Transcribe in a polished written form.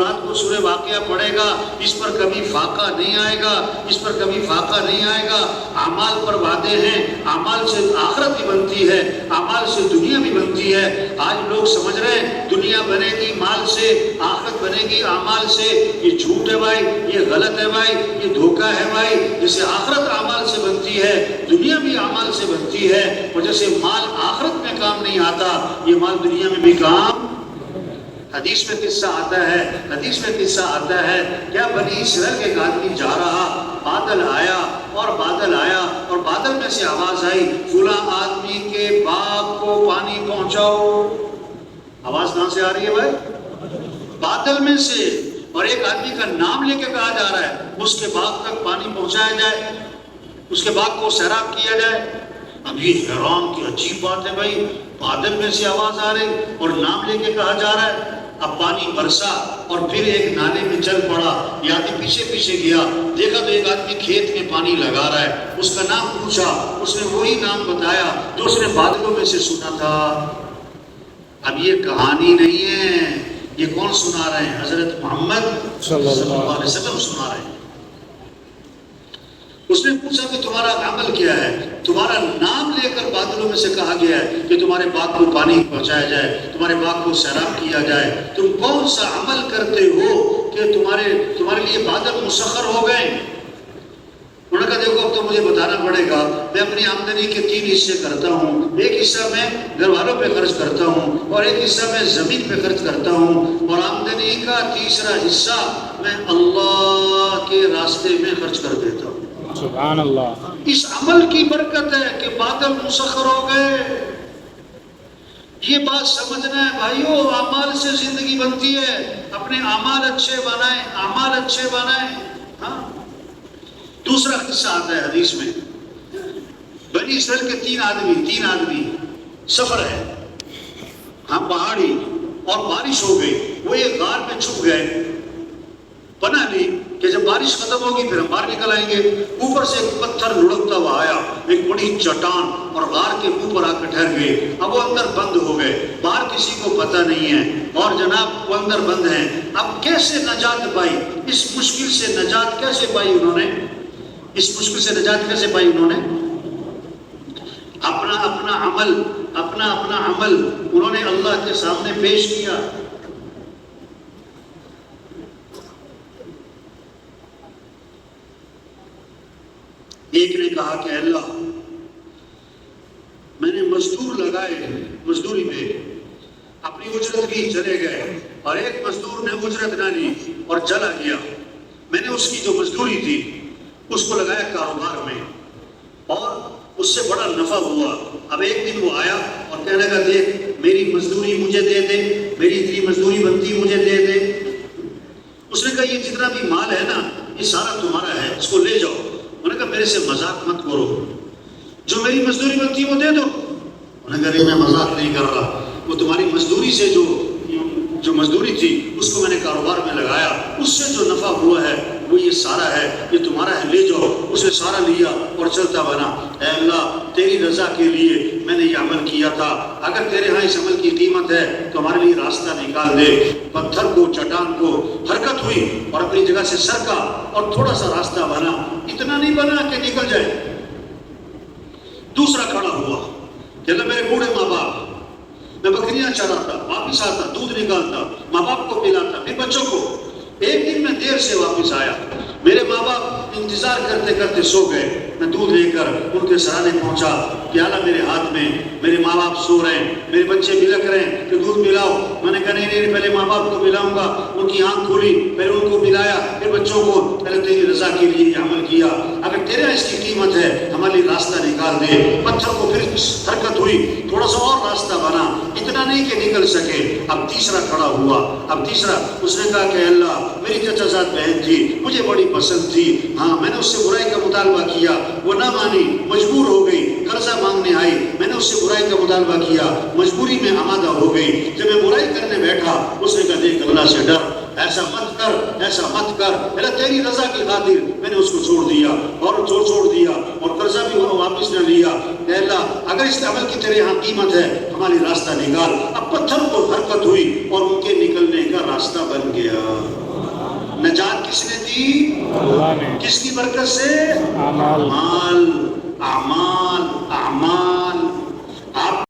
رات کو سورہ واقعہ پڑھے گا اس پر کبھی فاقہ نہیں آئے گا، اس پر کبھی فاقہ نہیں آئے گا۔ اعمال پر وعدے ہیں، اعمال سے آخرت بھی بنتی ہے، اعمال سے دنیا بھی بنتی ہے۔ آج لوگ سمجھ رہے ہیں دنیا بنے گی مال سے، آخرت بنے گی اعمال سے۔ یہ جھوٹ ہے بھائی، یہ غلط ہے بھائی، یہ دھوکہ ہے بھائی۔ جیسے آخرت اعمال سے بنتی ہے، دنیا بھی اعمال سے بنتی ہے، اور جیسے مال آخرت میں کام نہیں آتا، یہ مال دنیا میں بھی کام۔ حدیث میں قصہ آتا ہے، حدیث میں قصہ آتا ہے، کیا بنی اسرائیل کے ایک آدمی جا رہا، بادل آیا اور بادل آیا اور بادل میں سے آواز آئی فلاں آدمی کے باغ کو پانی پہنچاؤ۔ آواز کہاں سے آ رہی ہے بھائی؟ بادل میں سے، اور ایک آدمی کا نام لے کے کہا جا رہا ہے اس کے باغ تک پانی پہنچایا جائے، اس کے باغ کو سیراب کیا جائے۔ اب یہ حیران کی عجیب بات ہے بھائی، بادل میں سے آواز آ رہی اور نام لے کے کہا جا رہا ہے۔ اب پانی برسا اور پھر ایک نالے میں چل پڑا، یہ آدمی پیچھے پیچھے گیا، دیکھا تو ایک آدمی کھیت میں پانی لگا رہا ہے، اس کا نام پوچھا، اس نے وہی نام بتایا جو اس نے بادلوں میں سے سنا تھا۔ اب یہ کہانی نہیں ہے، یہ کون سنا رہے ہیں؟ حضرت محمد صلی اللہ علیہ وسلم سنا رہے ہیں۔ اس نے پوچھا کہ تمہارا عمل کیا ہے؟ تمہارا نام لے کر بادلوں میں سے کہا گیا ہے کہ تمہارے باغ کو پانی پہنچایا جائے، تمہارے باغ کو سیراب کیا جائے، تم کون سا عمل کرتے ہو کہ تمہارے لیے بادل مسخر ہو گئے؟ انہوں نے کہا دیکھو اب تو مجھے بتانا پڑے گا، میں اپنی آمدنی کے 3 حصے کرتا ہوں، ایک حصہ میں گھر والوں پہ خرچ کرتا ہوں اور ایک حصہ میں زمین پہ خرچ کرتا ہوں، اور آمدنی کا تیسرا حصہ میں اللہ کے راستے میں خرچ کر دیتا ہوں۔ سبحان اللہ۔ اس عمل کی برکت ہے کہ بادل مسخر ہو گئے۔ یہ بات سمجھنا ہے بھائیو، اعمال سے زندگی بنتی ہے، اپنے اعمال اچھے بنائیں، اعمال اچھے بنائیں۔ ہاں، دوسرا قصہ آتا ہے حدیث میں، بنی اسرائیل کے تین آدمی سفر ہے، ہاں پہاڑی، اور بارش ہو گئی، وہ ایک غار میں چھپ گئے، پناہ لی کہ جب بارش ختم ہوگی پھر ہم باہر نکل آئیں گے۔ اوپر سے ایک پتھر لڑکتا ہوا آیا، ایک بڑی چٹان، اور غار کے منہ پر آ کر ٹھہر گئے۔ اب وہ اندر بند ہو گئے، باہر کسی کو پتہ نہیں ہے، اور جناب وہ اندر بند ہیں۔ اب کیسے نجات پائی؟ اس مشکل سے نجات کیسے پائی انہوں نے؟ اس مشکل سے نجات کیسے پائی انہوں نے؟ اپنا عمل انہوں نے اللہ کے سامنے پیش کیا۔ ایک نے کہا کہ اللہ میں نے مزدور لگائے، مزدوری پہ اپنی اجرت کی، چلے گئے، اور ایک مزدور نے اجرت نہ لی اور چلا گیا، میں نے اس کی جو مزدوری تھی اس کو لگایا کاروبار میں اور اس سے بڑا نفع ہوا۔ اب ایک دن وہ آیا اور کہنے لگا دیکھ میری مزدوری مجھے دے دے، میری اتنی مزدوری بنتی مجھے دے دے۔ اس نے کہا یہ جتنا بھی مال ہے نا یہ سارا تمہارا ہے، اس کو لے جاؤ۔ انہوں نے کہا میرے سے مذاق مت کرو، جو میری مزدوری بنتی وہ دے دو۔ انہوں نے کہا میں مذاق نہیں کر رہا، وہ تمہاری مزدوری سے جو مزدوری تھی اس کو میں نے کاروبار میں لگایا، اس سے جو نفع ہوا ہے وہ یہ سارا ہے، یہ تمہارا ہے، لے جاؤ۔ اس نے سارا لیا اور چلتا بنا۔ اے اللہ تیری رضا کے لیے میں نے یہ عمل کیا تھا، اگر تیرے ہاں اس عمل کی قیمت ہے تو ہمارے لیے راستہ نکال دے۔ پتھر کو، چٹان کو حرکت ہوئی اور اپنی جگہ سے سرکا اور تھوڑا سا راستہ بنا، اتنا نہیں بنا کہ نکل جائے۔ دوسرا کھڑا ہوا کہ اللہ میرے بوڑھے ماں باپ، میں بکریاں چراتا، واپس آتا، دودھ نکالتا، ماں باپ کو پلاتا، پھر بچوں کو۔ ایک دن میں دیر سے واپس آیا، میرے ماں باپ انتظار کرتے کرتے سو گئے، میں دودھ لے کر ان کے سرانے پہنچا، پیالہ میرے ہاتھ میں، میرے ماں باپ سو رہے ہیں، میرے بچے بلک رہے ہیں کہ دودھ پلاؤ۔ میں نے کہا نہیں پہلے ماں باپ کو پلاؤں گا۔ ان کی آنکھ کھولی، پہلے ان کو پلایا، پھر بچوں کو۔ پہلے تیری رضا کے لیے یہ عمل کیا، اگر تیرے اس کی قیمت ہے ہمارے لیے راستہ نکال دے۔ پتھر کو پھر حرکت ہوئی، تھوڑا سا اور راستہ بنا، اتنا نہیں کہ نکل سکے۔ اب تیسرا کھڑا ہوا، اب تیسرا اس نے کہا کہ اللہ میری چچا زاد بہن تھی، مجھے بڑی پسند تھی، ہاں میں نے اس سے برائی کا مطالبہ کیا، وہ نہ مانی، مجبور ہو گئی، قرضہ مانگنے آئی، میں نے اس سے برائی کا مطالبہ کیا، مجبوری میں آمادہ ہو گئی۔ جب میں برائی کرنے بیٹھا اس نے کہا دیکھ اللہ سے ڈر، ایسا مت کر، ایسا مت کر، اللہ تیری رضا کی خاطر میں نے اس کو چھوڑ دیا اور چھوڑ دیا اور قرضہ بھی واپس نہ لیا۔ اے اللہ اگر اس عمل کی تیرے ہاں قیمت ہے ہماری راستہ نکال۔ اب پتھر کو حرکت ہوئی اور ان کے نکلنے کا راستہ بن گیا۔ نجات کس نے دی؟ اللہ نے۔ کس کی برکت سے؟ اعمال۔ اعمال